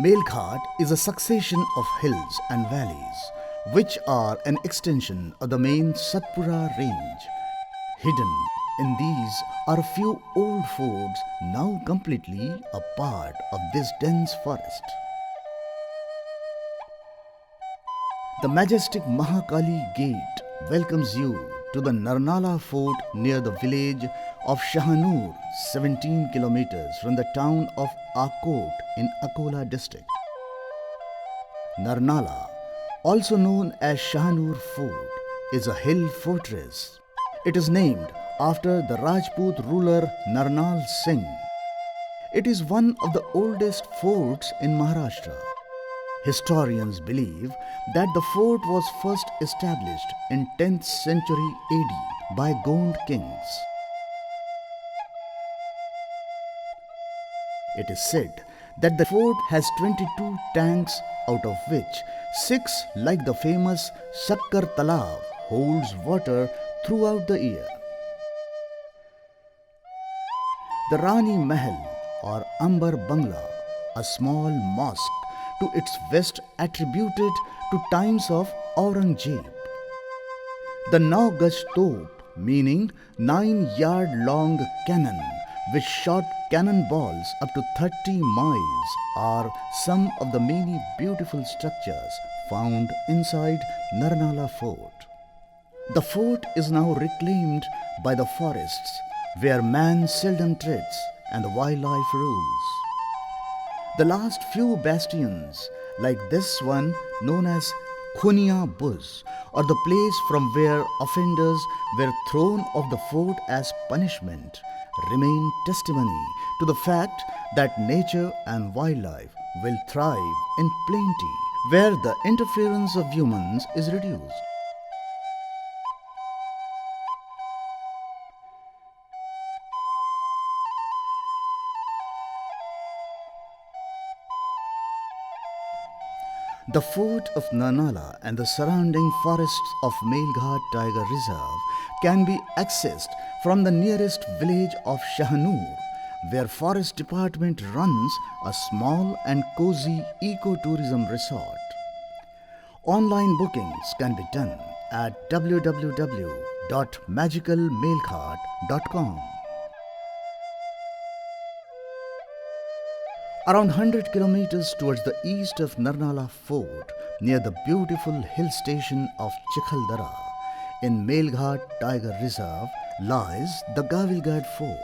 Melghat is a succession of hills and valleys which are an extension of the main Satpura range. Hidden in these are a few old forts now completely a part of this dense forest. The majestic Mahakali Gate welcomes you to the Narnala Fort near the village of Shahanur, 17 kilometers from the town of Akot in Akola district. Narnala, also known as Shahanur Fort, is a hill fortress. It is named after the Rajput ruler Narnal Singh. It is one of the oldest forts in Maharashtra. Historians believe that the fort was first established in 10th century AD by Gond kings. It is said that the fort has 22 tanks, out of which 6, like the famous Shakkar Talav, holds water throughout the year. The Rani Mahal or Ambar Bangla, a small mosque to its west attributed to times of Aurangzeb. The Naugaj Top, meaning 9-yard long cannon, which shot cannonballs up to 30 miles, are some of the many beautiful structures found inside Narnala Fort. The fort is now reclaimed by the forests, where man seldom treads and the wildlife rules. The last few bastions, like this one known as Khunia Buz, or the place from where offenders were thrown off the fort as punishment, remain testimony to the fact that nature and wildlife will thrive in plenty where the interference of humans is reduced. The fort of Narnala and the surrounding forests of Melghat Tiger Reserve can be accessed from the nearest village of Shahanur, where Forest Department runs a small and cozy ecotourism resort. Online bookings can be done at www.magicalmelghat.com. Around 100 kilometers towards the east of Narnala Fort, near the beautiful hill station of Chikhaldara, in Melghat Tiger Reserve, lies the Gavilgad Fort.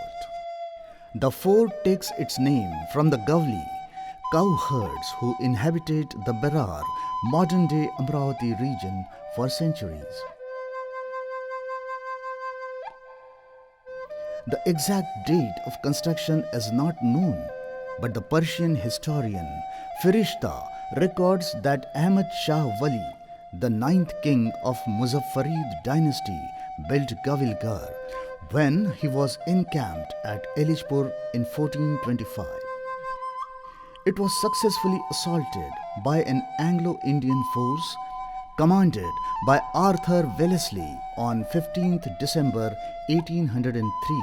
The fort takes its name from the Gavli, cowherds who inhabited the Berar, modern-day Amravati region for centuries. The exact date of construction is not known, but the Persian historian Firishta records that Ahmad Shah Wali, the 9th king of Muzaffarid dynasty, built Gavilgar when he was encamped at Elishpur in 1425. It was successfully assaulted by an Anglo-Indian force commanded by Arthur Wellesley on 15th December 1803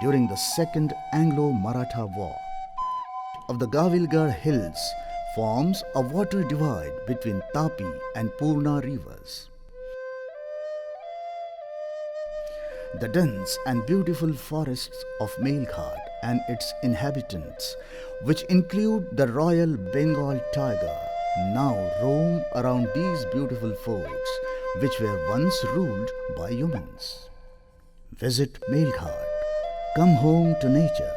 during the Second Anglo-Maratha War. Of the Gavilgar hills forms a water divide between Tapi and Purna rivers. The dense and beautiful forests of Melghat and its inhabitants, which include the Royal Bengal tiger, now roam around these beautiful forts, which were once ruled by humans. Visit Melghat. Come home to nature.